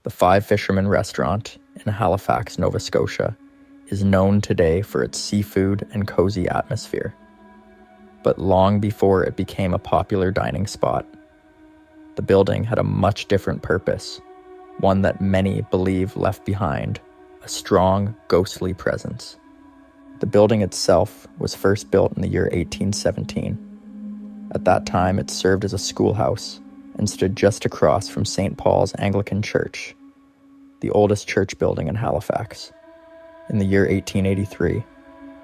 The Five Fisherman restaurant in Halifax, Nova Scotia, is known today for its seafood and cozy atmosphere. But long before it became a popular dining spot, the building had a much different purpose, one that many believe left behind a strong, ghostly presence. The building itself was first built in the year 1817. At that time, it served as a schoolhouse and stood just across from St. Paul's Anglican Church, the oldest church building in Halifax. In the year 1883,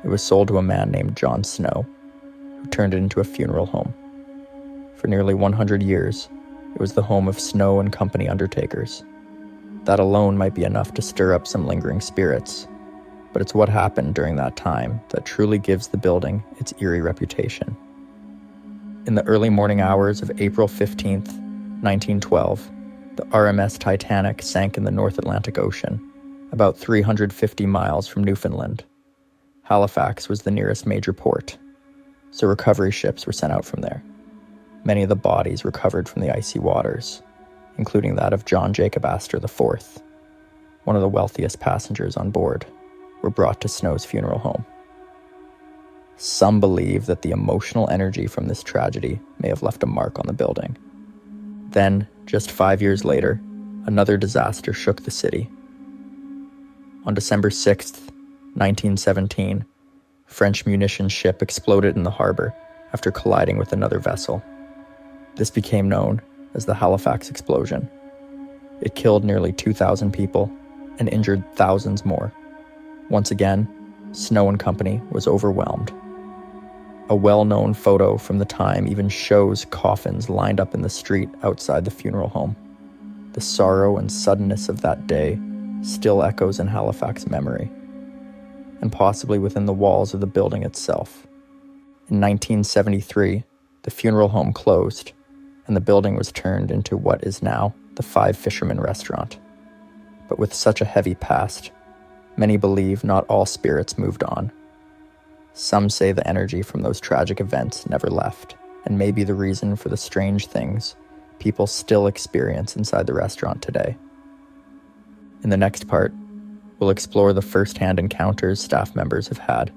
it was sold to a man named John Snow, who turned it into a funeral home. For nearly 100 years, it was the home of Snow and Company undertakers. That alone might be enough to stir up some lingering spirits, but it's what happened during that time that truly gives the building its eerie reputation. In the early morning hours of April 15th, 1912, the RMS Titanic sank in the North Atlantic Ocean, about 350 miles from Newfoundland. Halifax was the nearest major port, so recovery ships were sent out from there. Many of the bodies recovered from the icy waters, including that of John Jacob Astor IV, one of the wealthiest passengers on board, were brought to Snow's funeral home. Some believe that the emotional energy from this tragedy may have left a mark on the building. Then, just 5 years later, another disaster shook the city. On December 6th, 1917, a French munitions ship exploded in the harbor after colliding with another vessel. This became known as the Halifax explosion. It killed nearly 2,000 people and injured thousands more. Once again, Snow and Company was overwhelmed. A well-known photo from the time even shows coffins lined up in the street outside the funeral home. The sorrow and suddenness of that day still echoes in Halifax memory, and possibly within the walls of the building itself. In 1973, the funeral home closed, and the building was turned into what is now the Five Fisherman restaurant. But with such a heavy past, many believe not all spirits moved on. Some say the energy from those tragic events never left, and may be the reason for the strange things people still experience inside the restaurant today. In the next part, we'll explore the first-hand encounters staff members have had,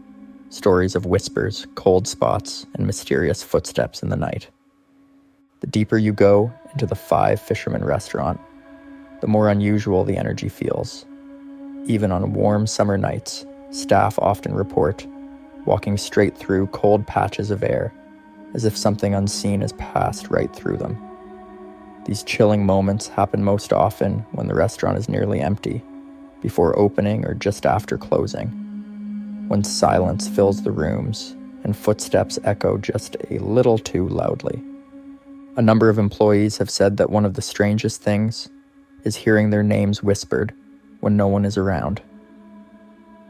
stories of whispers, cold spots, and mysterious footsteps in the night. The deeper you go into the Five Fisherman restaurant, the more unusual the energy feels. Even on warm summer nights, staff often report walking straight through cold patches of air, as if something unseen has passed right through them. These chilling moments happen most often when the restaurant is nearly empty, before opening or just after closing, when silence fills the rooms and footsteps echo just a little too loudly. A number of employees have said that one of the strangest things is hearing their names whispered when no one is around.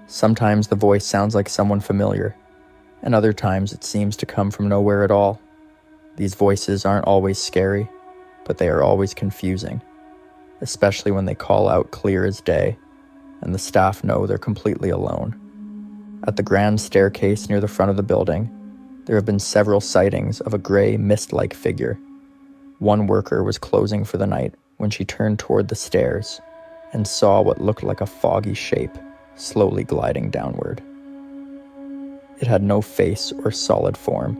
Sometimes the voice sounds like someone familiar, and other times it seems to come from nowhere at all. These voices aren't always scary, but they are always confusing, especially when they call out clear as day, and the staff know they're completely alone. At the grand staircase near the front of the building, there have been several sightings of a gray, mist-like figure. One worker was closing for the night when she turned toward the stairs and saw what looked like a foggy shape slowly gliding downward. It had no face or solid form,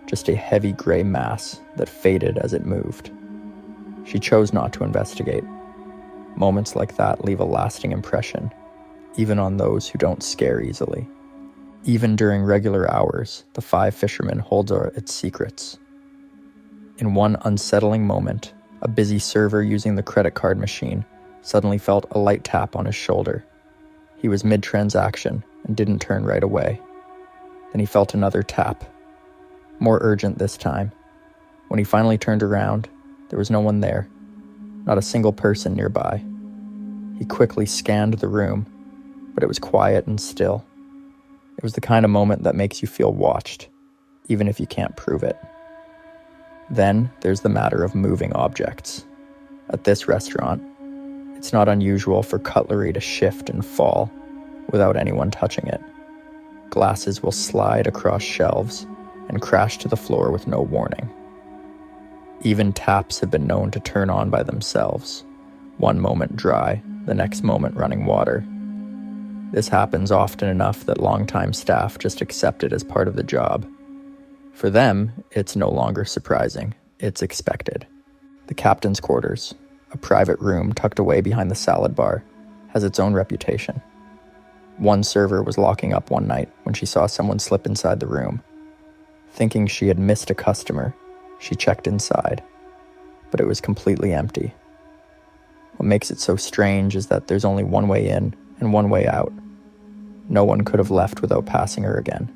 just a heavy gray mass that faded as it moved. She chose not to investigate. Moments like that leave a lasting impression, even on those who don't scare easily. Even during regular hours, the Five Fishermen holds its secrets. In one unsettling moment, a busy server using the credit card machine suddenly felt a light tap on his shoulder. He was mid-transaction and didn't turn right away. Then he felt another tap, more urgent this time. When he finally turned around, there was no one there, not a single person nearby. He quickly scanned the room, but it was quiet and still. It was the kind of moment that makes you feel watched, even if you can't prove it. Then there's the matter of moving objects. At this restaurant, it's not unusual for cutlery to shift and fall without anyone touching it. Glasses will slide across shelves and crash to the floor with no warning. Even taps have been known to turn on by themselves, one moment dry, the next moment running water. This happens often enough that longtime staff just accept it as part of the job. For them, it's no longer surprising, it's expected. The captain's quarters, a private room tucked away behind the salad bar, has its own reputation. One server was locking up one night when she saw someone slip inside the room. Thinking she had missed a customer, she checked inside, but it was completely empty. What makes it so strange is that there's only one way in and one way out. No one could have left without passing her again.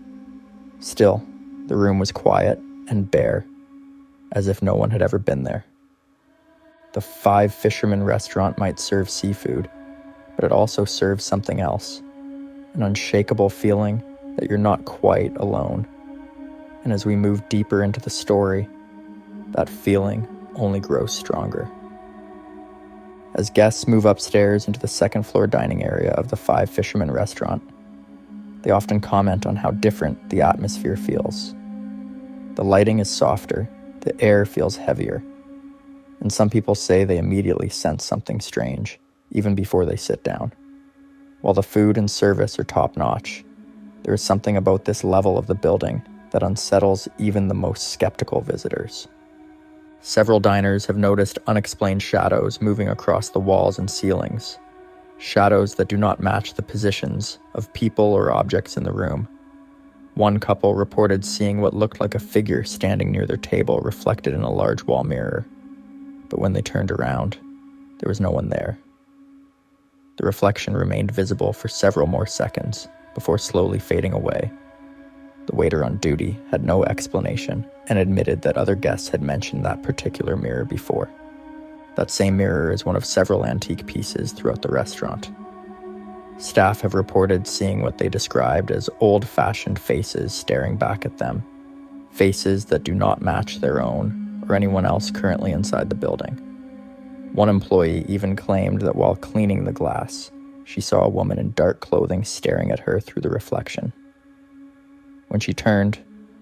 Still, the room was quiet and bare, as if no one had ever been there. The Five Fisherman restaurant might serve seafood, but it also serves something else, an unshakable feeling that you're not quite alone. And as we move deeper into the story, that feeling only grows stronger. As guests move upstairs into the second-floor dining area of the Five Fisherman restaurant, they often comment on how different the atmosphere feels. The lighting is softer, the air feels heavier, and some people say they immediately sense something strange, even before they sit down. While the food and service are top-notch, there is something about this level of the building that unsettles even the most skeptical visitors. Several diners have noticed unexplained shadows moving across the walls and ceilings, shadows that do not match the positions of people or objects in the room. One couple reported seeing what looked like a figure standing near their table reflected in a large wall mirror, but when they turned around, there was no one there. The reflection remained visible for several more seconds before slowly fading away. The waiter on duty had no explanation and admitted that other guests had mentioned that particular mirror before. That same mirror is one of several antique pieces throughout the restaurant. Staff have reported seeing what they described as old-fashioned faces staring back at them, faces that do not match their own or anyone else currently inside the building. One employee even claimed that while cleaning the glass, she saw a woman in dark clothing staring at her through the reflection. When she turned,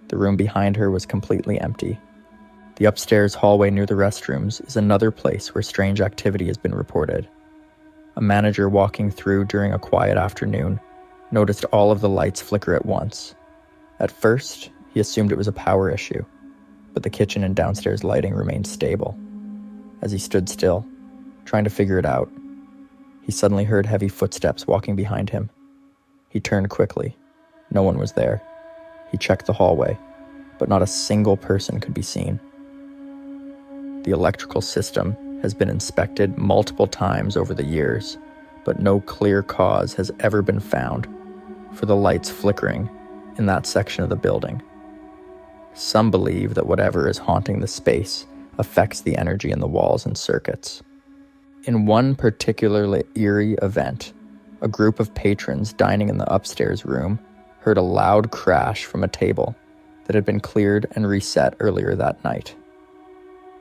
the room behind her was completely empty. The upstairs hallway near the restrooms is another place where strange activity has been reported. A manager walking through during a quiet afternoon noticed all of the lights flicker at once. At first, he assumed it was a power issue, but the kitchen and downstairs lighting remained stable. As he stood still, trying to figure it out, he suddenly heard heavy footsteps walking behind him. He turned quickly. No one was there. He checked the hallway, but not a single person could be seen. The electrical system has been inspected multiple times over the years, but no clear cause has ever been found for the lights flickering in that section of the building. Some believe that whatever is haunting the space affects the energy in the walls and circuits. In one particularly eerie event, a group of patrons dining in the upstairs room heard a loud crash from a table that had been cleared and reset earlier that night.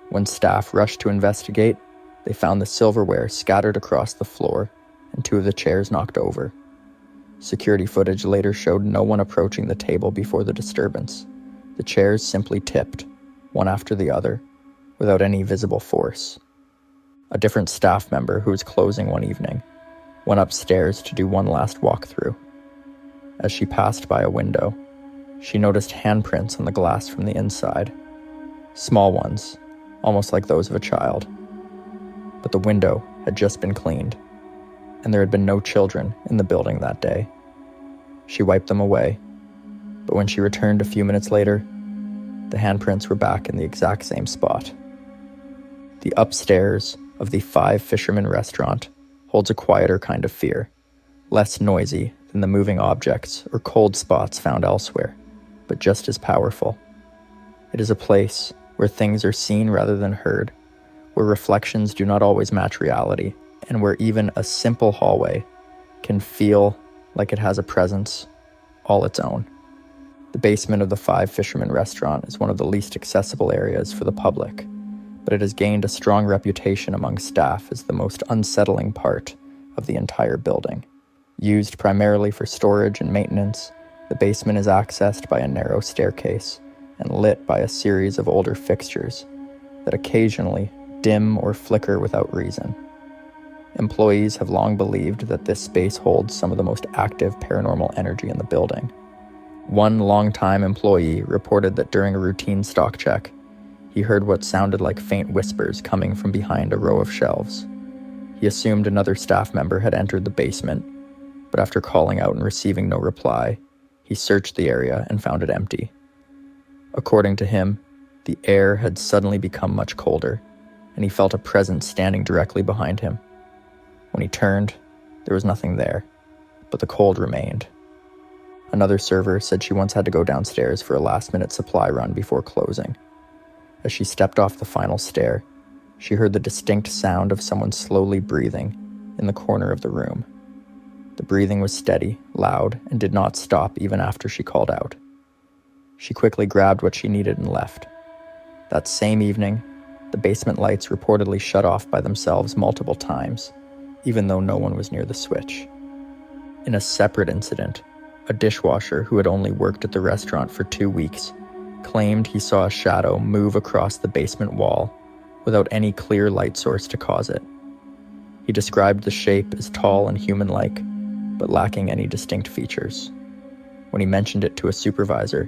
When staff rushed to investigate, they found the silverware scattered across the floor and two of the chairs knocked over. Security footage later showed no one approaching the table before the disturbance. The chairs simply tipped, one after the other, without any visible force. A different staff member who was closing one evening went upstairs to do one last walkthrough. As she passed by a window, she noticed handprints on the glass from the inside. Small ones, almost like those of a child. But the window had just been cleaned, and there had been no children in the building that day. She wiped them away, but when she returned a few minutes later, the handprints were back in the exact same spot. The upstairs of the Five Fisherman restaurant holds a quieter kind of fear, less noisy than the moving objects or cold spots found elsewhere, but just as powerful. It is a place where things are seen rather than heard, where reflections do not always match reality, and where even a simple hallway can feel like it has a presence all its own. The basement of the Five Fisherman restaurant is one of the least accessible areas for the public, but it has gained a strong reputation among staff as the most unsettling part of the entire building. Used primarily for storage and maintenance, the basement is accessed by a narrow staircase and lit by a series of older fixtures that occasionally dim or flicker without reason. Employees have long believed that this space holds some of the most active paranormal energy in the building. One longtime employee reported that during a routine stock check, he heard what sounded like faint whispers coming from behind a row of shelves. He assumed another staff member had entered the basement, but after calling out and receiving no reply, he searched the area and found it empty. According to him, the air had suddenly become much colder, and he felt a presence standing directly behind him. When he turned, there was nothing there, but the cold remained. Another server said she once had to go downstairs for a last-minute supply run before closing. As she stepped off the final stair, she heard the distinct sound of someone slowly breathing in the corner of the room. The breathing was steady, loud, and did not stop even after she called out. She quickly grabbed what she needed and left. That same evening, the basement lights reportedly shut off by themselves multiple times, even though no one was near the switch. In a separate incident, a dishwasher who had only worked at the restaurant for 2 weeks claimed he saw a shadow move across the basement wall without any clear light source to cause it. He described the shape as tall and human-like, but lacking any distinct features. When he mentioned it to a supervisor,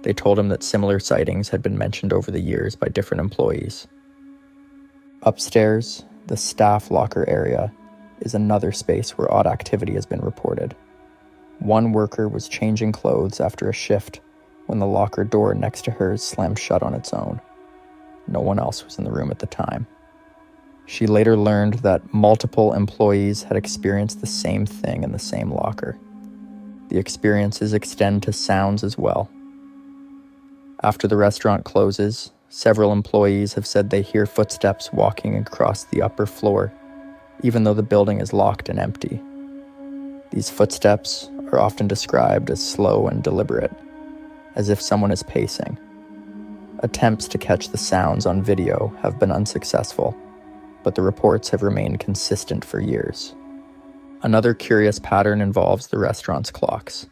they told him that similar sightings had been mentioned over the years by different employees. Upstairs, the staff locker area is another space where odd activity has been reported. One worker was changing clothes after a shift when the locker door next to hers slammed shut on its own. No one else was in the room at the time. She later learned that multiple employees had experienced the same thing in the same locker. The experiences extend to sounds as well. After the restaurant closes, several employees have said they hear footsteps walking across the upper floor, even though the building is locked and empty. These footsteps are often described as slow and deliberate, as if someone is pacing. Attempts to catch the sounds on video have been unsuccessful, but the reports have remained consistent for years. Another curious pattern involves the restaurant's clocks.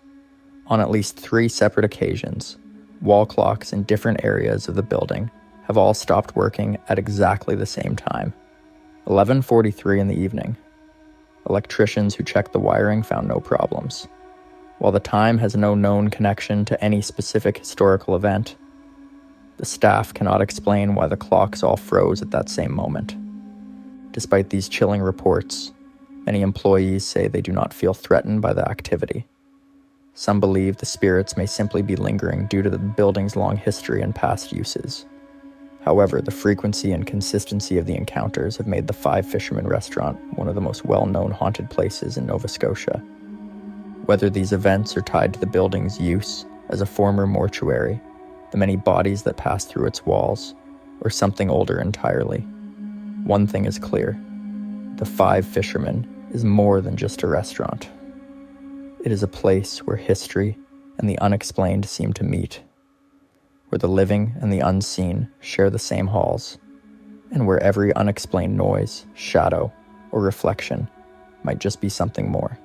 On at least 3 separate occasions, wall clocks in different areas of the building have all stopped working at exactly the same time, 11:43 in the evening. Electricians who checked the wiring found no problems. While the time has no known connection to any specific historical event, the staff cannot explain why the clocks all froze at that same moment. Despite these chilling reports, many employees say they do not feel threatened by the activity. Some believe the spirits may simply be lingering due to the building's long history and past uses. However, the frequency and consistency of the encounters have made the Five Fisherman restaurant one of the most well-known haunted places in Nova Scotia. Whether these events are tied to the building's use as a former mortuary, the many bodies that pass through its walls, or something older entirely, one thing is clear: the Five Fisherman is more than just a restaurant. It is a place where history and the unexplained seem to meet, where the living and the unseen share the same halls, and where every unexplained noise, shadow, or reflection might just be something more.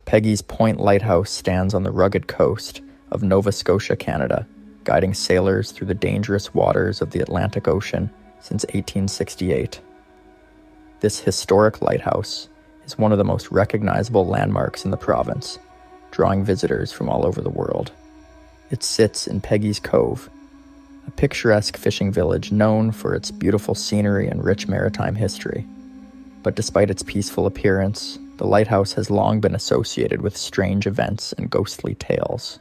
Peggy's Point Lighthouse stands on the rugged coast of Nova Scotia, Canada, guiding sailors through the dangerous waters of the Atlantic Ocean since 1868. This historic lighthouse is one of the most recognizable landmarks in the province, drawing visitors from all over the world. It sits in Peggy's Cove, a picturesque fishing village known for its beautiful scenery and rich maritime history. But despite its peaceful appearance, the lighthouse has long been associated with strange events and ghostly tales.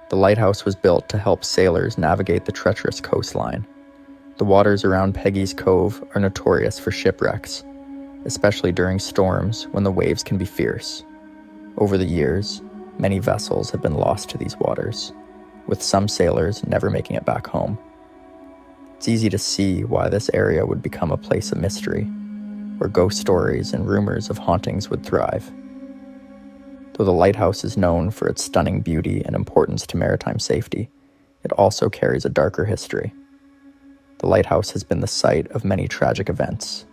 The lighthouse was built to help sailors navigate the treacherous coastline. The waters around Peggy's Cove are notorious for shipwrecks, especially during storms when the waves can be fierce. Over the years, many vessels have been lost to these waters, with some sailors never making it back home. It's easy to see why this area would become a place of mystery, where ghost stories and rumors of hauntings would thrive. Though the lighthouse is known for its stunning beauty and importance to maritime safety, it also carries a darker history. The lighthouse has been the site of many tragic events,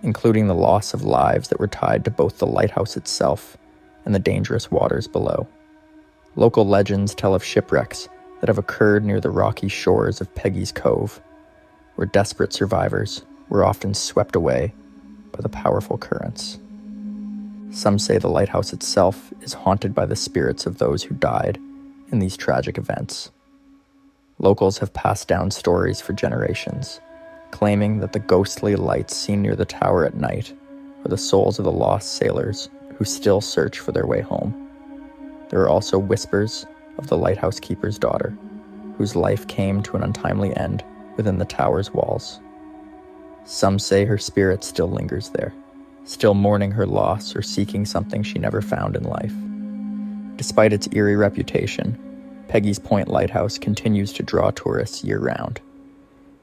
including the loss of lives that were tied to both the lighthouse itself and the dangerous waters below. Local legends tell of shipwrecks that have occurred near the rocky shores of Peggy's Cove, where desperate survivors were often swept away by by the powerful currents. Some say the lighthouse itself is haunted by the spirits of those who died in these tragic events. Locals have passed down stories for generations, claiming that the ghostly lights seen near the tower at night are the souls of the lost sailors who still search for their way home. There are also whispers of the lighthouse keeper's daughter, whose life came to an untimely end within the tower's walls. Some say her spirit still lingers there, still mourning her loss or seeking something she never found in life. Despite its eerie reputation, Peggy's Point Lighthouse continues to draw tourists year-round.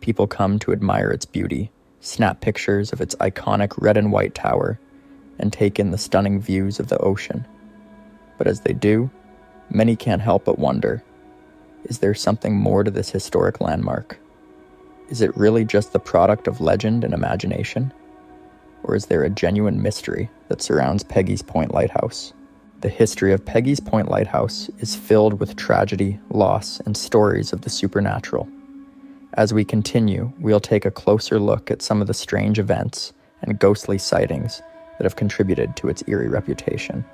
People come to admire its beauty, snap pictures of its iconic red and white tower, and take in the stunning views of the ocean. But as they do, many can't help but wonder, is there something more to this historic landmark? Is it really just the product of legend and imagination? Or is there a genuine mystery that surrounds Peggy's Point Lighthouse? The history of Peggy's Point Lighthouse is filled with tragedy, loss, and stories of the supernatural. As we continue, we'll take a closer look at some of the strange events and ghostly sightings that have contributed to its eerie reputation.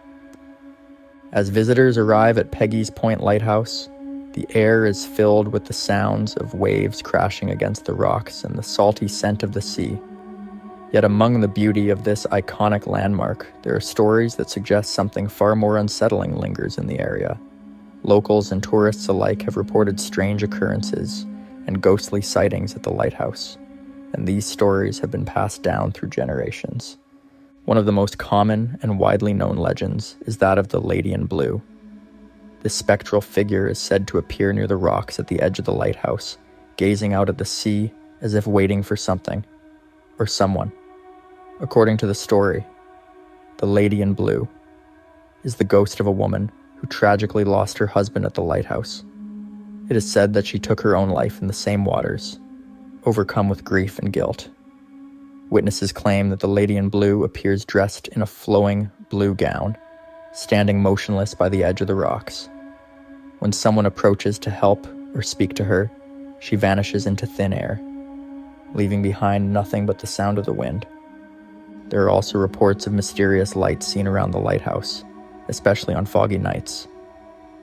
As visitors arrive at Peggy's Point Lighthouse, the air is filled with the sounds of waves crashing against the rocks and the salty scent of the sea. Yet among the beauty of this iconic landmark, there are stories that suggest something far more unsettling lingers in the area. Locals and tourists alike have reported strange occurrences and ghostly sightings at the lighthouse, and these stories have been passed down through generations. One of the most common and widely known legends is that of the Lady in Blue. This spectral figure is said to appear near the rocks at the edge of the lighthouse, gazing out at the sea as if waiting for something or someone. According to the story, the Lady in Blue is the ghost of a woman who tragically lost her husband at the lighthouse. It is said that she took her own life in the same waters, overcome with grief and guilt. Witnesses claim that the Lady in Blue appears dressed in a flowing blue gown, standing motionless by the edge of the rocks. When someone approaches to help or speak to her, she vanishes into thin air, leaving behind nothing but the sound of the wind. There are also reports of mysterious lights seen around the lighthouse, especially on foggy nights.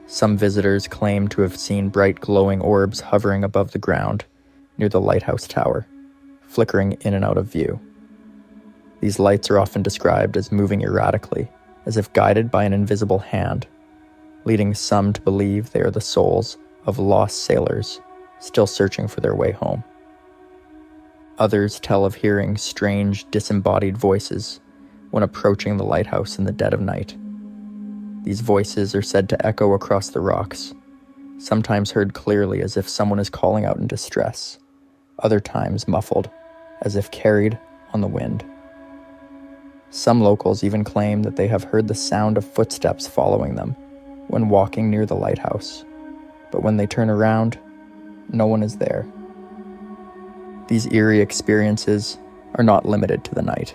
Some visitors claim to have seen bright glowing orbs hovering above the ground near the lighthouse tower, flickering in and out of view. These lights are often described as moving erratically, as if guided by an invisible hand, leading some to believe they are the souls of lost sailors still searching for their way home. Others tell of hearing strange, disembodied voices when approaching the lighthouse in the dead of night. These voices are said to echo across the rocks, sometimes heard clearly as if someone is calling out in distress, other times muffled, as if carried on the wind. Some locals even claim that they have heard the sound of footsteps following them when walking near the lighthouse, but when they turn around, no one is there. These eerie experiences are not limited to the night.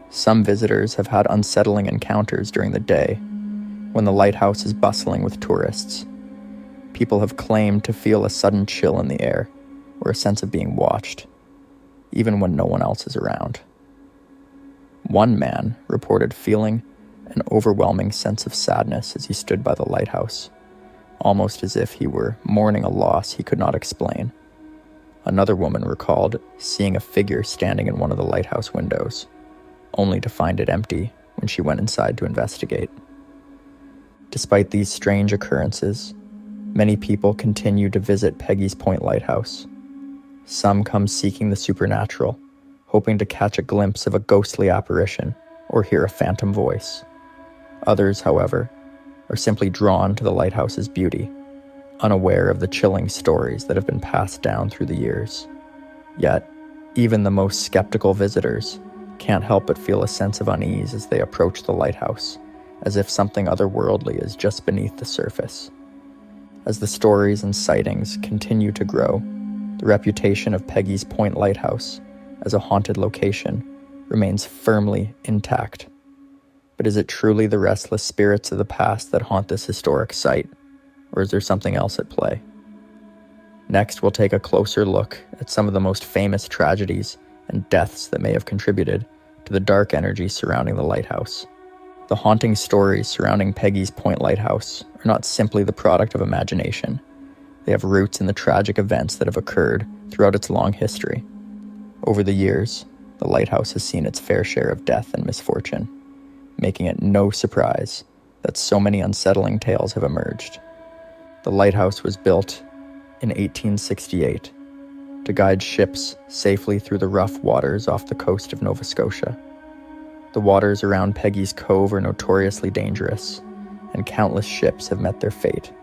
Some visitors have had unsettling encounters during the day when the lighthouse is bustling with tourists. People have claimed to feel a sudden chill in the air or a sense of being watched, even when no one else is around. One man reported feeling an overwhelming sense of sadness as he stood by the lighthouse, almost as if he were mourning a loss he could not explain. Another woman recalled seeing a figure standing in one of the lighthouse windows, only to find it empty when she went inside to investigate. Despite these strange occurrences, many people continue to visit Peggy's Point Lighthouse. Some come seeking the supernatural, hoping to catch a glimpse of a ghostly apparition or hear a phantom voice. Others, however, are simply drawn to the lighthouse's beauty, unaware of the chilling stories that have been passed down through the years. Yet, even the most skeptical visitors can't help but feel a sense of unease as they approach the lighthouse, as if something otherworldly is just beneath the surface. As the stories and sightings continue to grow, the reputation of Peggy's Point Lighthouse as a haunted location remains firmly intact. But is it truly the restless spirits of the past that haunt this historic site, or is there something else at play? Next, we'll take a closer look at some of the most famous tragedies and deaths that may have contributed to the dark energy surrounding the lighthouse. The haunting stories surrounding Peggy's Point Lighthouse are not simply the product of imagination. They have roots in the tragic events that have occurred throughout its long history. Over the years, the lighthouse has seen its fair share of death and misfortune, making it no surprise that so many unsettling tales have emerged. The lighthouse was built in 1868 to guide ships safely through the rough waters off the coast of Nova Scotia. The waters around Peggy's Cove are notoriously dangerous, and countless ships have met their fate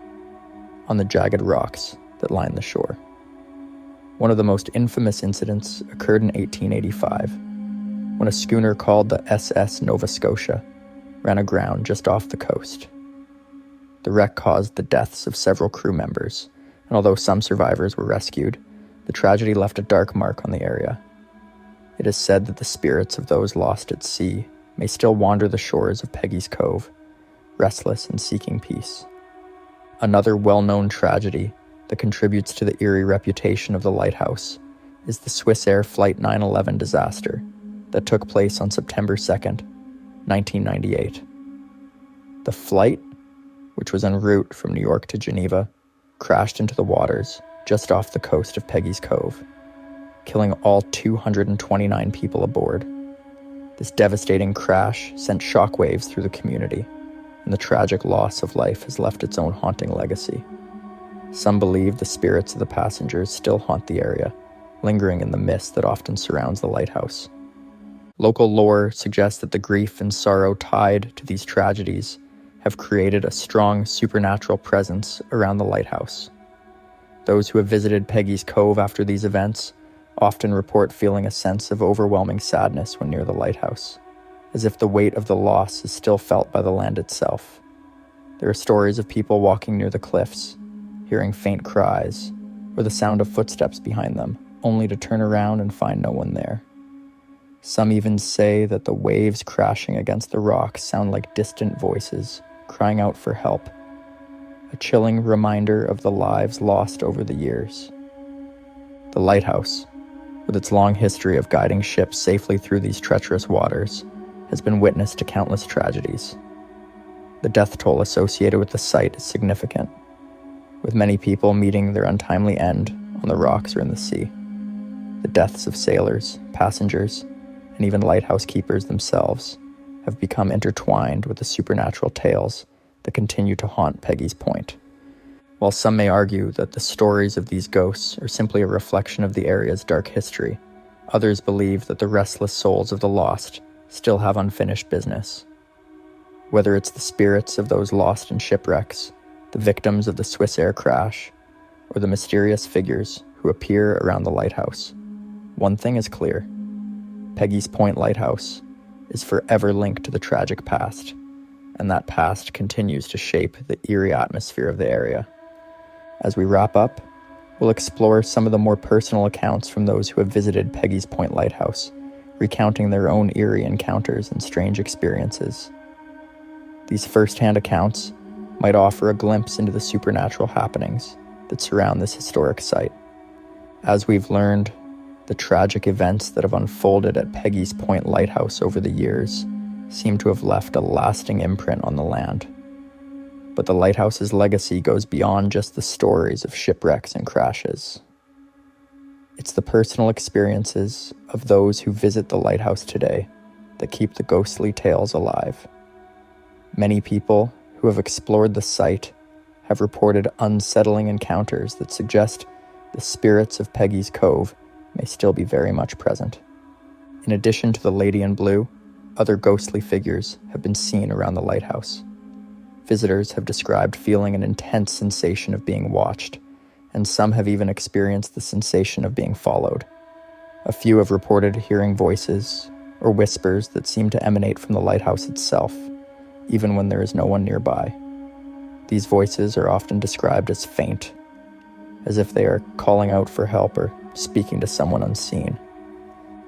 on the jagged rocks that line the shore. One of the most infamous incidents occurred in 1885, when a schooner called the SS Nova Scotia ran aground just off the coast. The wreck caused the deaths of several crew members, and although some survivors were rescued, the tragedy left a dark mark on the area. It is said that the spirits of those lost at sea may still wander the shores of Peggy's Cove, restless and seeking peace. Another well-known tragedy that contributes to the eerie reputation of the lighthouse is the Swissair Flight 911 disaster that took place on September 2nd, 1998. The flight, which was en route from New York to Geneva, crashed into the waters just off the coast of Peggy's Cove, killing all 229 people aboard. This devastating crash sent shockwaves through the community, and the tragic loss of life has left its own haunting legacy. Some believe the spirits of the passengers still haunt the area, lingering in the mist that often surrounds the lighthouse. Local lore suggests that the grief and sorrow tied to these tragedies have created a strong supernatural presence around the lighthouse. Those who have visited Peggy's Cove after these events often report feeling a sense of overwhelming sadness when near the lighthouse, as if the weight of the loss is still felt by the land itself. There are stories of people walking near the cliffs, hearing faint cries, or the sound of footsteps behind them, only to turn around and find no one there. Some even say that the waves crashing against the rocks sound like distant voices, crying out for help, a chilling reminder of the lives lost over the years. The lighthouse, with its long history of guiding ships safely through these treacherous waters, has been witness to countless tragedies. The death toll associated with the site is significant, with many people meeting their untimely end on the rocks or in the sea. The deaths of sailors, passengers, and even lighthouse keepers themselves have become intertwined with the supernatural tales that continue to haunt Peggy's Point. While some may argue that the stories of these ghosts are simply a reflection of the area's dark history, others believe that the restless souls of the lost still have unfinished business. Whether it's the spirits of those lost in shipwrecks, the victims of the Swissair crash, or the mysterious figures who appear around the lighthouse, one thing is clear: Peggy's Point Lighthouse is forever linked to the tragic past, and that past continues to shape the eerie atmosphere of the area. As we wrap up, we'll explore some of the more personal accounts from those who have visited Peggy's Point Lighthouse, recounting their own eerie encounters and strange experiences. These first-hand accounts might offer a glimpse into the supernatural happenings that surround this historic site. As we've learned, the tragic events that have unfolded at Peggy's Point Lighthouse over the years seem to have left a lasting imprint on the land. But the lighthouse's legacy goes beyond just the stories of shipwrecks and crashes. It's the personal experiences of those who visit the lighthouse today that keep the ghostly tales alive. Many people who have explored the site have reported unsettling encounters that suggest the spirits of Peggy's Cove may still be very much present. In addition to the Lady in Blue, other ghostly figures have been seen around the lighthouse. Visitors have described feeling an intense sensation of being watched, and some have even experienced the sensation of being followed. A few have reported hearing voices or whispers that seem to emanate from the lighthouse itself, even when there is no one nearby. These voices are often described as faint, as if they are calling out for help or speaking to someone unseen.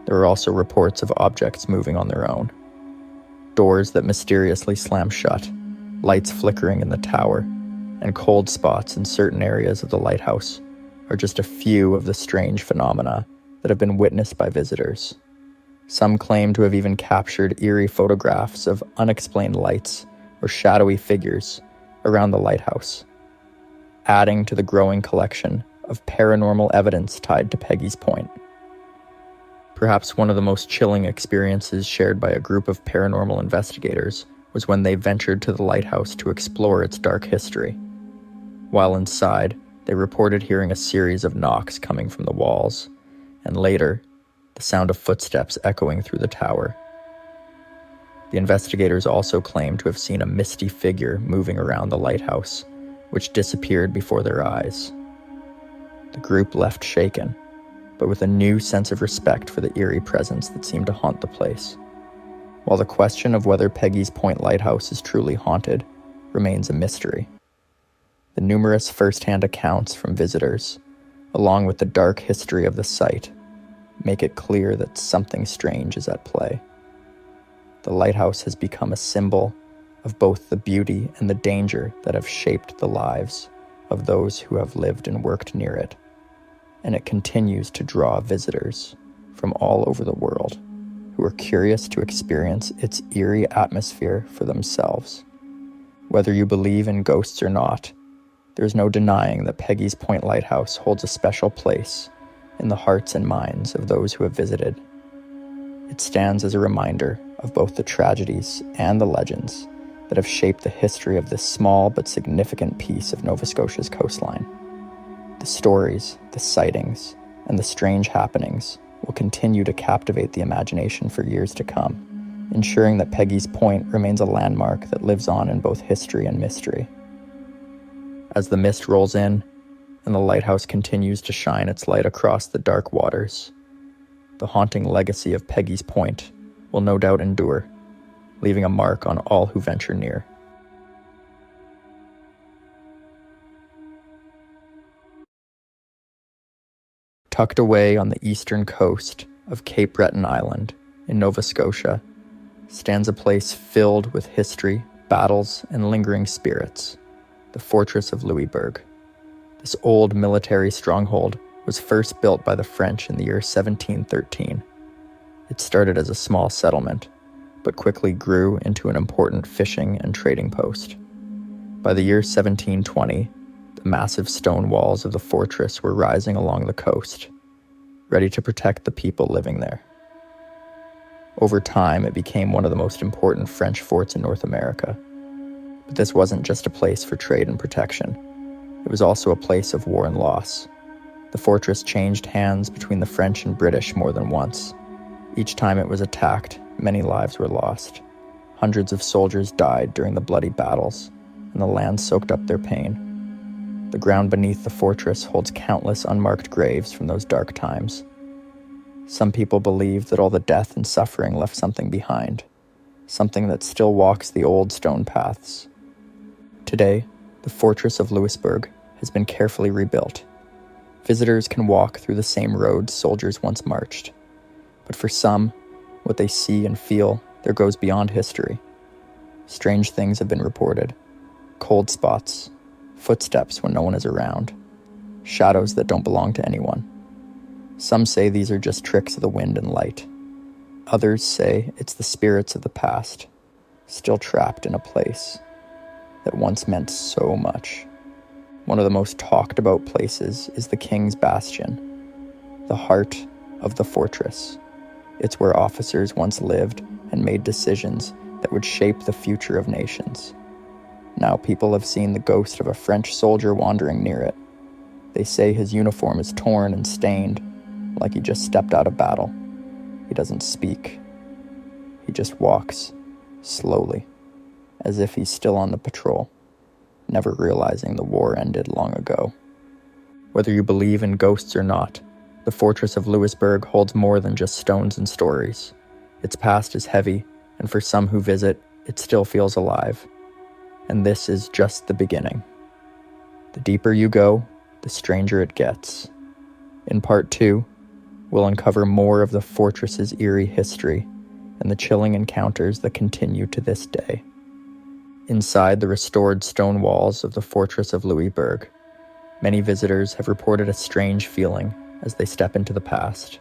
There are also reports of objects moving on their own, doors that mysteriously slam shut, lights flickering in the tower, and cold spots in certain areas of the lighthouse are just a few of the strange phenomena that have been witnessed by visitors. Some claim to have even captured eerie photographs of unexplained lights or shadowy figures around the lighthouse, adding to the growing collection of paranormal evidence tied to Peggy's Point. Perhaps one of the most chilling experiences shared by a group of paranormal investigators was when they ventured to the lighthouse to explore its dark history. While inside, they reported hearing a series of knocks coming from the walls, and later, the sound of footsteps echoing through the tower. The investigators also claimed to have seen a misty figure moving around the lighthouse, which disappeared before their eyes. The group left shaken, but with a new sense of respect for the eerie presence that seemed to haunt the place. While the question of whether Peggy's Point Lighthouse is truly haunted remains a mystery, the numerous first-hand accounts from visitors, along with the dark history of the site, make it clear that something strange is at play. The lighthouse has become a symbol of both the beauty and the danger that have shaped the lives of those who have lived and worked near it, and it continues to draw visitors from all over the world who are curious to experience its eerie atmosphere for themselves. Whether you believe in ghosts or not, there's no denying that Peggy's Point Lighthouse holds a special place in the hearts and minds of those who have visited. It stands as a reminder of both the tragedies and the legends that have shaped the history of this small but significant piece of Nova Scotia's coastline. The stories, the sightings, and the strange happenings will continue to captivate the imagination for years to come, ensuring that Peggy's Point remains a landmark that lives on in both history and mystery. As the mist rolls in, and the lighthouse continues to shine its light across the dark waters, the haunting legacy of Peggy's Point will no doubt endure, leaving a mark on all who venture near. Tucked away on the eastern coast of Cape Breton Island in Nova Scotia stands a place filled with history, battles, and lingering spirits, the Fortress of Louisbourg. This old military stronghold was first built by the French in the year 1713. It started as a small settlement, but quickly grew into an important fishing and trading post. By the year 1720, the massive stone walls of the fortress were rising along the coast, ready to protect the people living there. Over time, it became one of the most important French forts in North America. But this wasn't just a place for trade and protection. It was also a place of war and loss. The fortress changed hands between the French and British more than once. Each time it was attacked, many lives were lost. Hundreds of soldiers died during the bloody battles, and the land soaked up their pain. The ground beneath the fortress holds countless unmarked graves from those dark times. Some people believe that all the death and suffering left something behind, something that still walks the old stone paths. Today, the Fortress of Louisbourg has been carefully rebuilt. Visitors can walk through the same roads soldiers once marched. But for some, what they see and feel there goes beyond history. Strange things have been reported. Cold spots, footsteps when no one is around, shadows that don't belong to anyone. Some say these are just tricks of the wind and light. Others say it's the spirits of the past, still trapped in a place that once meant so much. One of the most talked about places is the King's Bastion, the heart of the fortress. It's where officers once lived and made decisions that would shape the future of nations. Now people have seen the ghost of a French soldier wandering near it. They say his uniform is torn and stained, like he just stepped out of battle. He doesn't speak. He just walks, slowly, as if he's still on the patrol, never realizing the war ended long ago. Whether you believe in ghosts or not, the Fortress of Louisbourg holds more than just stones and stories. Its past is heavy, and for some who visit, it still feels alive. And this is just the beginning. The deeper you go, the stranger it gets. In part 2, we'll uncover more of the fortress's eerie history and the chilling encounters that continue to this day. Inside the restored stone walls of the Fortress of Louisbourg, many visitors have reported a strange feeling as they step into the past.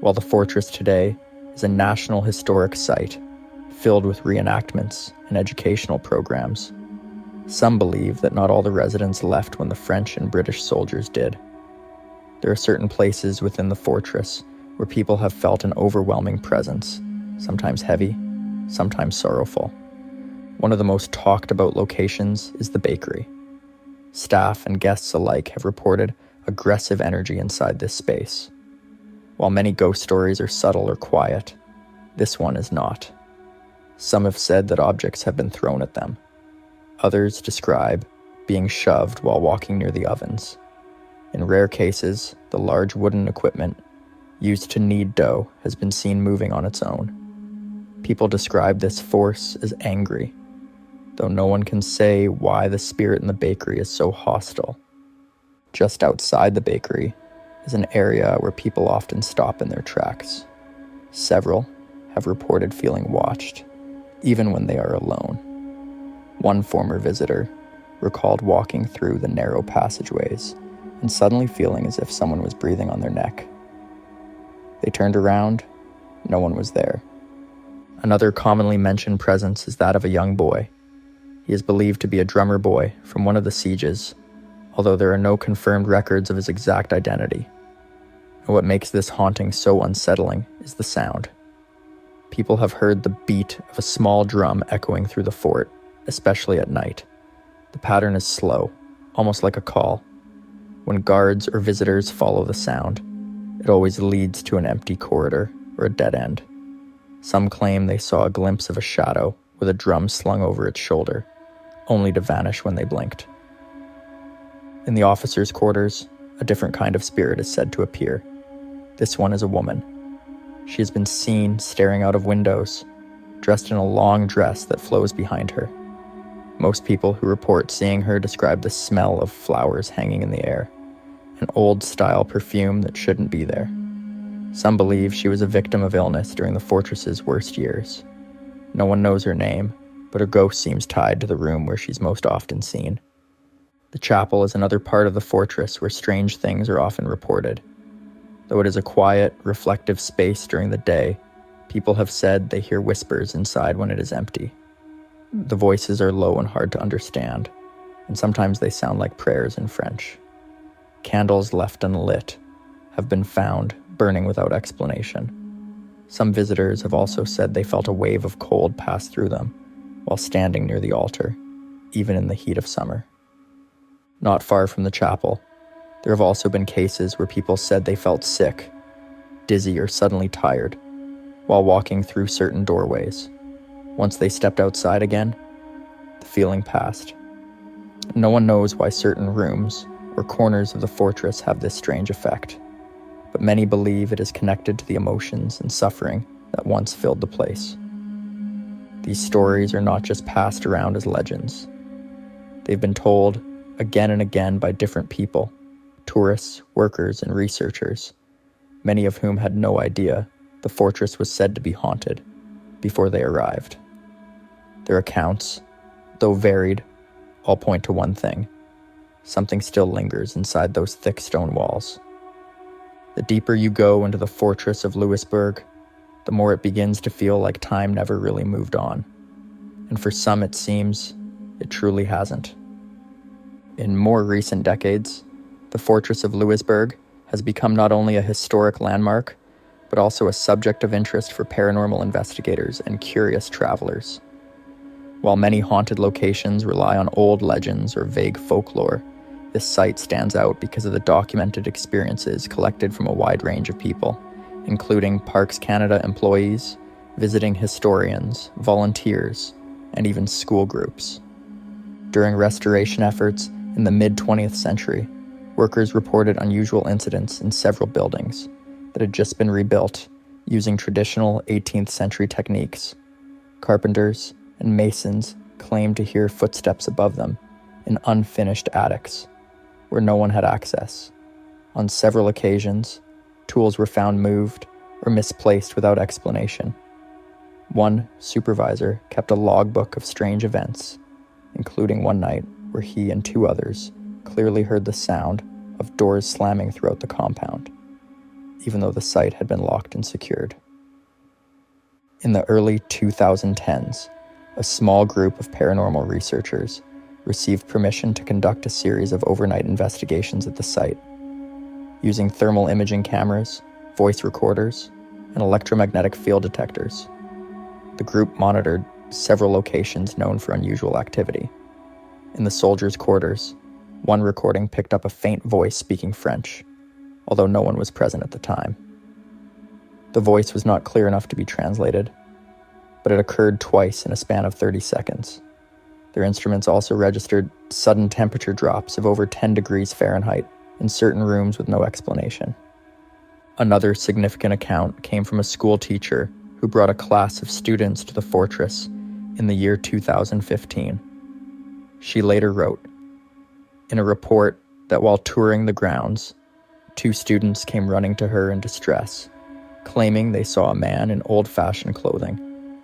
While the fortress today is a National Historic Site filled with reenactments and educational programs. Some believe that not all the residents left when the French and British soldiers did. There are certain places within the fortress where people have felt an overwhelming presence, sometimes heavy, sometimes sorrowful. One of the most talked about locations is the bakery. Staff and guests alike have reported aggressive energy inside this space. While many ghost stories are subtle or quiet, this one is not. Some have said that objects have been thrown at them. Others describe being shoved while walking near the ovens. In rare cases, the large wooden equipment used to knead dough has been seen moving on its own. People describe this force as angry, though no one can say why the spirit in the bakery is so hostile. Just outside the bakery is an area where people often stop in their tracks. Several have reported feeling watched, even when they are alone. One former visitor recalled walking through the narrow passageways and suddenly feeling as if someone was breathing on their neck. They turned around, no one was there. Another commonly mentioned presence is that of a young boy. He is believed to be a drummer boy from one of the sieges, although there are no confirmed records of his exact identity. And what makes this haunting so unsettling is the sound. People have heard the beat of a small drum echoing through the fort, especially at night. The pattern is slow, almost like a call. When guards or visitors follow the sound, it always leads to an empty corridor or a dead end. Some claim they saw a glimpse of a shadow with a drum slung over its shoulder, only to vanish when they blinked. In the officers' quarters, a different kind of spirit is said to appear. This one is a woman. She has been seen staring out of windows, dressed in a long dress that flows behind her. Most people who report seeing her describe the smell of flowers hanging in the air, an old-style perfume that shouldn't be there. Some believe she was a victim of illness during the fortress's worst years. No one knows her name, but her ghost seems tied to the room where she's most often seen. The chapel is another part of the fortress where strange things are often reported. Though it is a quiet, reflective space during the day, people have said they hear whispers inside when it is empty. The voices are low and hard to understand, and sometimes they sound like prayers in French. Candles left unlit have been found burning without explanation. Some visitors have also said they felt a wave of cold pass through them while standing near the altar, even in the heat of summer. Not far from the chapel, there have also been cases where people said they felt sick, dizzy, or suddenly tired while walking through certain doorways. Once they stepped outside again, the feeling passed. No one knows why certain rooms or corners of the fortress have this strange effect, but many believe it is connected to the emotions and suffering that once filled the place. These stories are not just passed around as legends. They've been told again and again by different people, tourists, workers, and researchers, many of whom had no idea the fortress was said to be haunted before they arrived. Their accounts, though varied, all point to one thing: something still lingers inside those thick stone walls. The deeper you go into the Fortress of Louisbourg, the more it begins to feel like time never really moved on. And for some, it seems it truly hasn't. In more recent decades, the Fortress of Louisbourg has become not only a historic landmark, but also a subject of interest for paranormal investigators and curious travelers. While many haunted locations rely on old legends or vague folklore, this site stands out because of the documented experiences collected from a wide range of people, including Parks Canada employees, visiting historians, volunteers, and even school groups. During restoration efforts in the mid-20th century, workers reported unusual incidents in several buildings that had just been rebuilt using traditional 18th century techniques. Carpenters and masons claimed to hear footsteps above them in unfinished attics where no one had access. On several occasions, tools were found moved or misplaced without explanation. One supervisor kept a logbook of strange events, including one night where he and two others clearly heard the sound of doors slamming throughout the compound, even though the site had been locked and secured. In the early 2010s, a small group of paranormal researchers received permission to conduct a series of overnight investigations at the site. Using thermal imaging cameras, voice recorders, and electromagnetic field detectors, the group monitored several locations known for unusual activity. In the soldiers' quarters, one recording picked up a faint voice speaking French, although no one was present at the time. The voice was not clear enough to be translated, but it occurred twice in a span of 30 seconds. Their instruments also registered sudden temperature drops of over 10 degrees Fahrenheit in certain rooms with no explanation. Another significant account came from a school teacher who brought a class of students to the fortress in the year 2015. She later wrote in a report that while touring the grounds, 2 students came running to her in distress, claiming they saw a man in old-fashioned clothing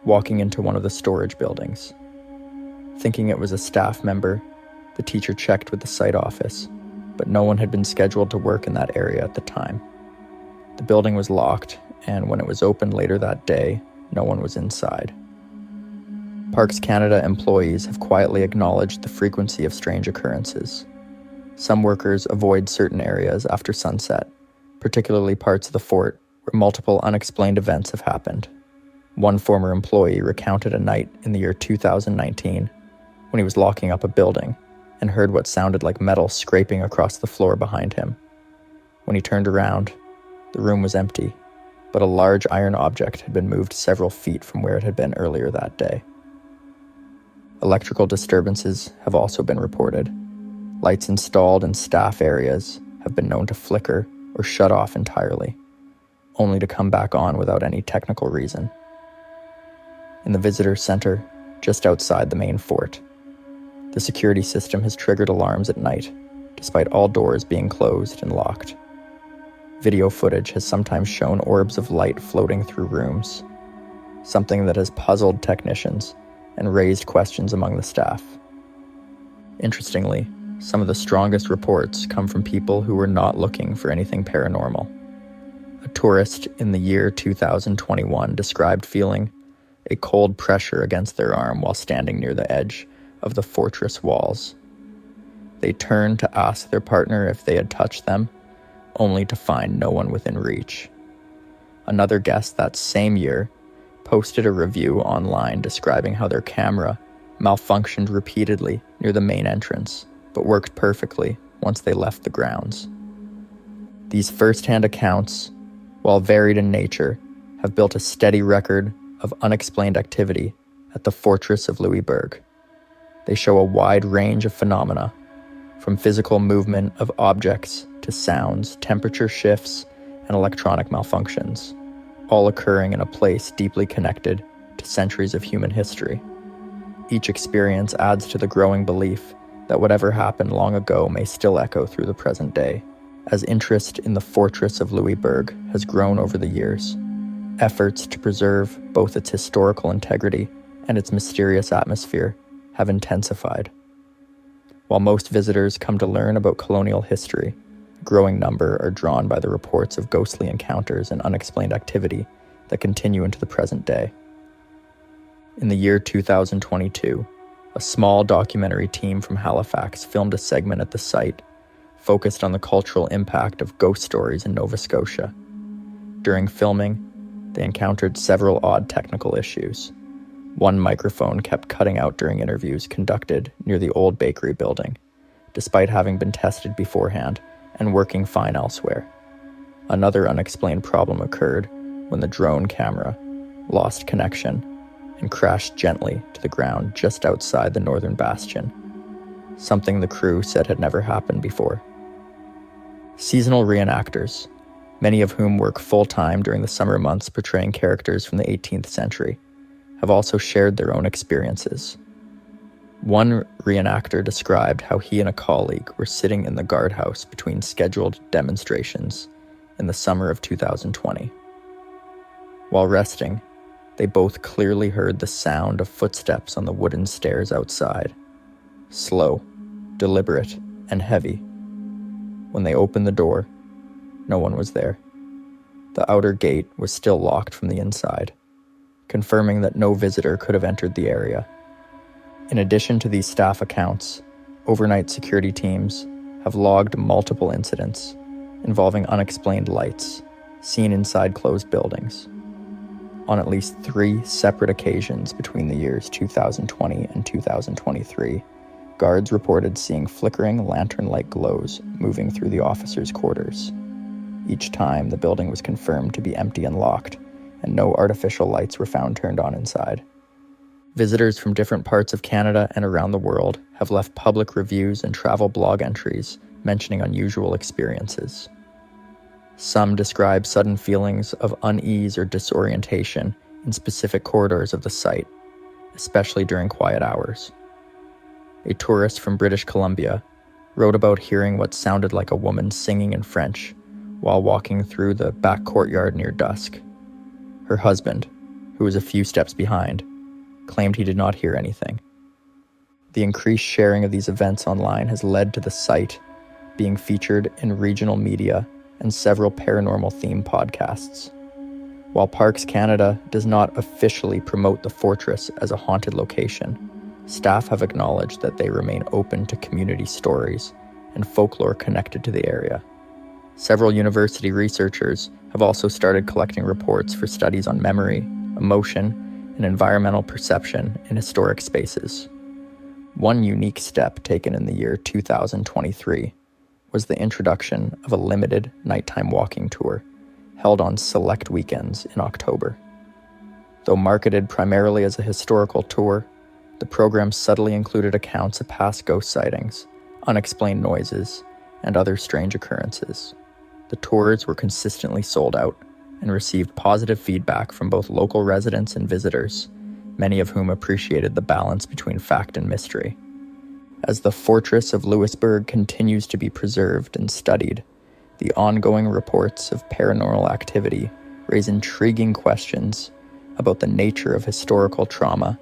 walking into one of the storage buildings. Thinking it was a staff member, the teacher checked with the site office, but no one had been scheduled to work in that area at the time. The building was locked, and when it was opened later that day, no one was inside. Parks Canada employees have quietly acknowledged the frequency of strange occurrences. Some workers avoid certain areas after sunset, particularly parts of the fort where multiple unexplained events have happened. One former employee recounted a night in the year 2019 when he was locking up a building and heard what sounded like metal scraping across the floor behind him. When he turned around, the room was empty, but a large iron object had been moved several feet from where it had been earlier that day. Electrical disturbances have also been reported. Lights installed in staff areas have been known to flicker or shut off entirely, only to come back on without any technical reason. In the visitor center, just outside the main fort, the security system has triggered alarms at night, despite all doors being closed and locked. Video footage has sometimes shown orbs of light floating through rooms, something that has puzzled technicians and raised questions among the staff. Interestingly, some of the strongest reports come from people who were not looking for anything paranormal. A tourist in the year 2021 described feeling a cold pressure against their arm while standing near the edge of the fortress walls. They turned to ask their partner if they had touched them, only to find no one within reach. Another guest that same year posted a review online describing how their camera malfunctioned repeatedly near the main entrance, but worked perfectly once they left the grounds. These first-hand accounts, while varied in nature, have built a steady record of unexplained activity at the Fortress of Louisbourg. They show a wide range of phenomena, from physical movement of objects to sounds, temperature shifts, and electronic malfunctions, all occurring in a place deeply connected to centuries of human history. Each experience adds to the growing belief that whatever happened long ago may still echo through the present day. As interest in the Fortress of Louisbourg has grown over the years, efforts to preserve both its historical integrity and its mysterious atmosphere have intensified. While most visitors come to learn about colonial history, a growing number are drawn by the reports of ghostly encounters and unexplained activity that continue into the present day. In the year 2022, a small documentary team from Halifax filmed a segment at the site focused on the cultural impact of ghost stories in Nova Scotia. During filming, they encountered several odd technical issues. One microphone kept cutting out during interviews conducted near the old bakery building, despite having been tested beforehand and working fine elsewhere. Another unexplained problem occurred when the drone camera lost connection and crashed gently to the ground just outside the northern bastion, something the crew said had never happened before. Seasonal reenactors, many of whom work full-time during the summer months portraying characters from the 18th century, have also shared their own experiences. One reenactor described how he and a colleague were sitting in the guardhouse between scheduled demonstrations in the summer of 2020. While resting, they both clearly heard the sound of footsteps on the wooden stairs outside, slow, deliberate, and heavy. When they opened the door, no one was there. The outer gate was still locked from the inside, confirming that no visitor could have entered the area. In addition to these staff accounts, overnight security teams have logged multiple incidents involving unexplained lights seen inside closed buildings. On at least 3 separate occasions between the years 2020 and 2023, guards reported seeing flickering lantern-like glows moving through the officers' quarters. Each time, the building was confirmed to be empty and locked, and no artificial lights were found turned on inside. Visitors from different parts of Canada and around the world have left public reviews and travel blog entries mentioning unusual experiences. Some describe sudden feelings of unease or disorientation in specific corridors of the site, especially during quiet hours. A tourist from British Columbia wrote about hearing what sounded like a woman singing in French while walking through the back courtyard near dusk. Her husband, who was a few steps behind, claimed he did not hear anything. The increased sharing of these events online has led to the site being featured in regional media and several paranormal-themed podcasts. While Parks Canada does not officially promote the Fortress as a haunted location, staff have acknowledged that they remain open to community stories and folklore connected to the area. Several university researchers have also started collecting reports for studies on memory, emotion, and environmental perception in historic spaces. One unique step taken in the year 2023 was the introduction of a limited nighttime walking tour held on select weekends in October. Though marketed primarily as a historical tour, the program subtly included accounts of past ghost sightings, unexplained noises, and other strange occurrences. The tours were consistently sold out and received positive feedback from both local residents and visitors, many of whom appreciated the balance between fact and mystery. As the Fortress of Louisbourg continues to be preserved and studied, the ongoing reports of paranormal activity raise intriguing questions about the nature of historical trauma,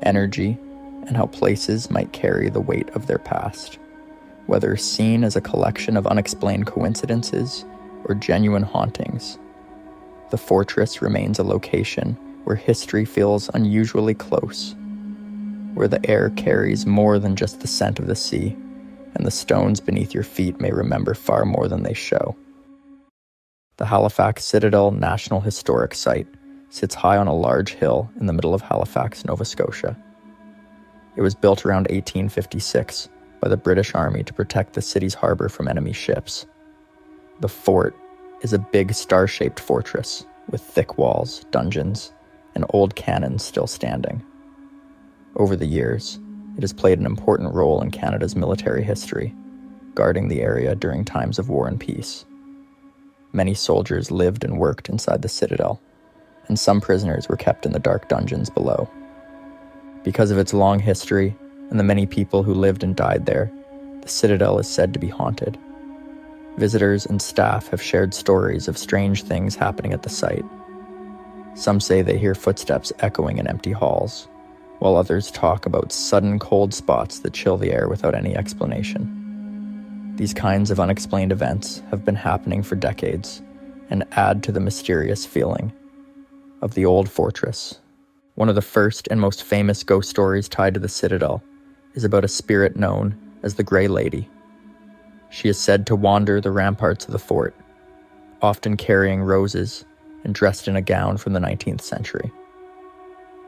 energy, and how places might carry the weight of their past. Whether seen as a collection of unexplained coincidences or genuine hauntings, the Fortress remains a location where history feels unusually close, where the air carries more than just the scent of the sea, and the stones beneath your feet may remember far more than they show. The Halifax Citadel National Historic Site sits high on a large hill in the middle of Halifax, Nova Scotia. It was built around 1856 by the British Army to protect the city's harbor from enemy ships. The fort is a big star-shaped fortress with thick walls, dungeons, and old cannons still standing. Over the years, it has played an important role in Canada's military history, guarding the area during times of war and peace. Many soldiers lived and worked inside the Citadel, and some prisoners were kept in the dark dungeons below. Because of its long history and the many people who lived and died there, the Citadel is said to be haunted. Visitors and staff have shared stories of strange things happening at the site. Some say they hear footsteps echoing in empty halls, while others talk about sudden cold spots that chill the air without any explanation. These kinds of unexplained events have been happening for decades and add to the mysterious feeling of the old fortress. One of the first and most famous ghost stories tied to the Citadel is about a spirit known as the Grey Lady. She is said to wander the ramparts of the fort, often carrying roses and dressed in a gown from the 19th century.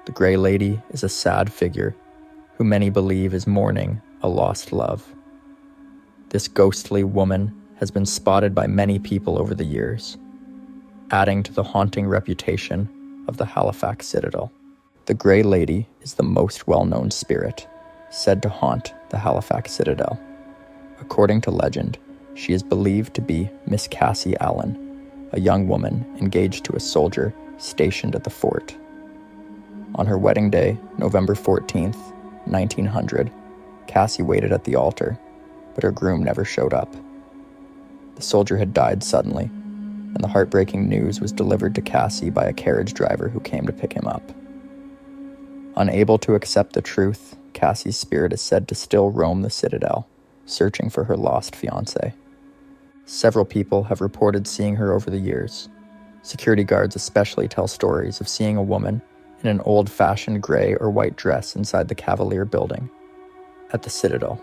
The Grey Lady is a sad figure who many believe is mourning a lost love. This ghostly woman has been spotted by many people over the years, adding to the haunting reputation of the Halifax Citadel. The Grey Lady is the most well-known spirit said to haunt the Halifax Citadel. According to legend, she is believed to be Miss Cassie Allen, a young woman engaged to a soldier stationed at the fort. On her wedding day, November 14th, 1900, Cassie waited at the altar, but her groom never showed up. The soldier had died suddenly, and the heartbreaking news was delivered to Cassie by a carriage driver who came to pick him up. Unable to accept the truth, Cassie's spirit is said to still roam the Citadel, searching for her lost fiancé. Several people have reported seeing her over the years. Security guards especially tell stories of seeing a woman in an old-fashioned gray or white dress inside the Cavalier building at the Citadel.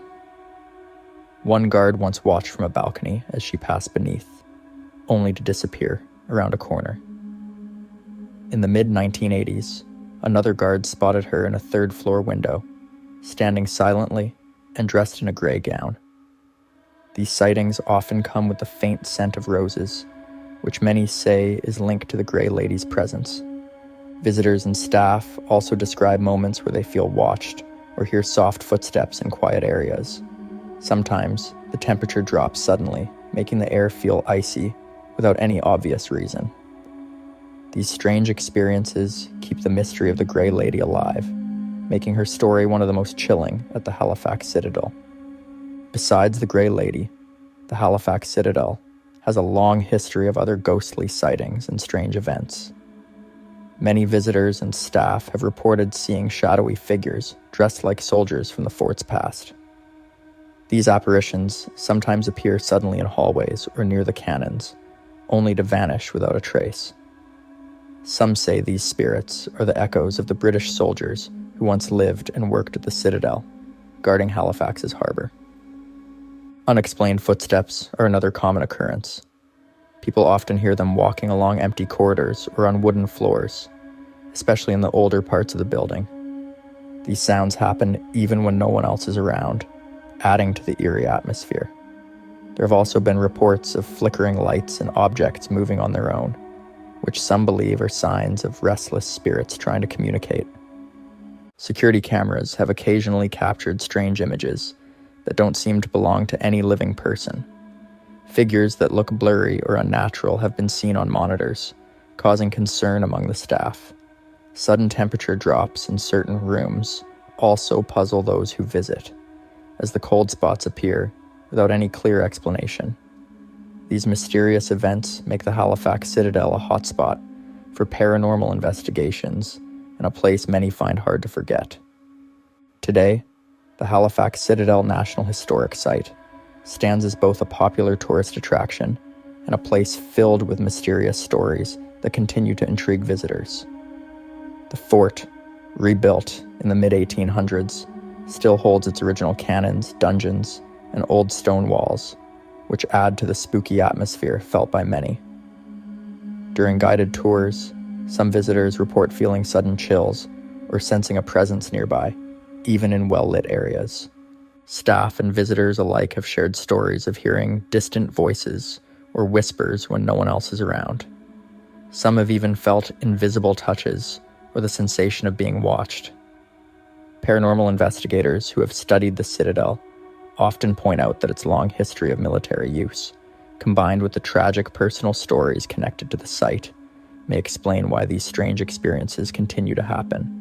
One guard once watched from a balcony as she passed beneath, only to disappear around a corner. In the mid-1980s, another guard spotted her in a third-floor window, standing silently and dressed in a gray gown. These sightings often come with the faint scent of roses, which many say is linked to the Grey Lady's presence. Visitors and staff also describe moments where they feel watched or hear soft footsteps in quiet areas. Sometimes, the temperature drops suddenly, making the air feel icy without any obvious reason. These strange experiences keep the mystery of the Grey Lady alive, making her story one of the most chilling at the Halifax Citadel. Besides the Grey Lady, the Halifax Citadel has a long history of other ghostly sightings and strange events. Many visitors and staff have reported seeing shadowy figures dressed like soldiers from the fort's past. These apparitions sometimes appear suddenly in hallways or near the cannons, only to vanish without a trace. Some say these spirits are the echoes of the British soldiers who once lived and worked at the Citadel, guarding Halifax's harbor. Unexplained footsteps are another common occurrence. People often hear them walking along empty corridors or on wooden floors, especially in the older parts of the building. These sounds happen even when no one else is around, adding to the eerie atmosphere. There have also been reports of flickering lights and objects moving on their own, which some believe are signs of restless spirits trying to communicate. Security cameras have occasionally captured strange images that don't seem to belong to any living person. Figures that look blurry or unnatural have been seen on monitors, causing concern among the staff. Sudden temperature drops in certain rooms also puzzle those who visit, as the cold spots appear without any clear explanation. These mysterious events make the Halifax Citadel a hotspot for paranormal investigations and a place many find hard to forget. Today, the Halifax Citadel National Historic Site stands as both a popular tourist attraction and a place filled with mysterious stories that continue to intrigue visitors. The fort, rebuilt in the mid-1800s, still holds its original cannons, dungeons, and old stone walls, which add to the spooky atmosphere felt by many. During guided tours, some visitors report feeling sudden chills or sensing a presence nearby, even in well-lit areas. Staff and visitors alike have shared stories of hearing distant voices or whispers when no one else is around. Some have even felt invisible touches or the sensation of being watched. Paranormal investigators who have studied the Citadel often point out that its long history of military use, combined with the tragic personal stories connected to the site, may explain why these strange experiences continue to happen.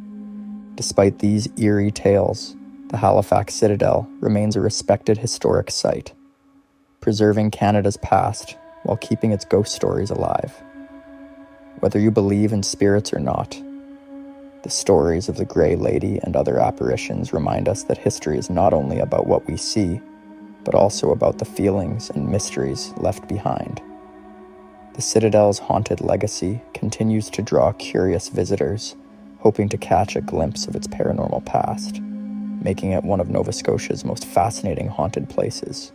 Despite these eerie tales, the Halifax Citadel remains a respected historic site, preserving Canada's past while keeping its ghost stories alive. Whether you believe in spirits or not, the stories of the Grey Lady and other apparitions remind us that history is not only about what we see, but also about the feelings and mysteries left behind. The Citadel's haunted legacy continues to draw curious visitors, hoping to catch a glimpse of its paranormal past, making it one of Nova Scotia's most fascinating haunted places.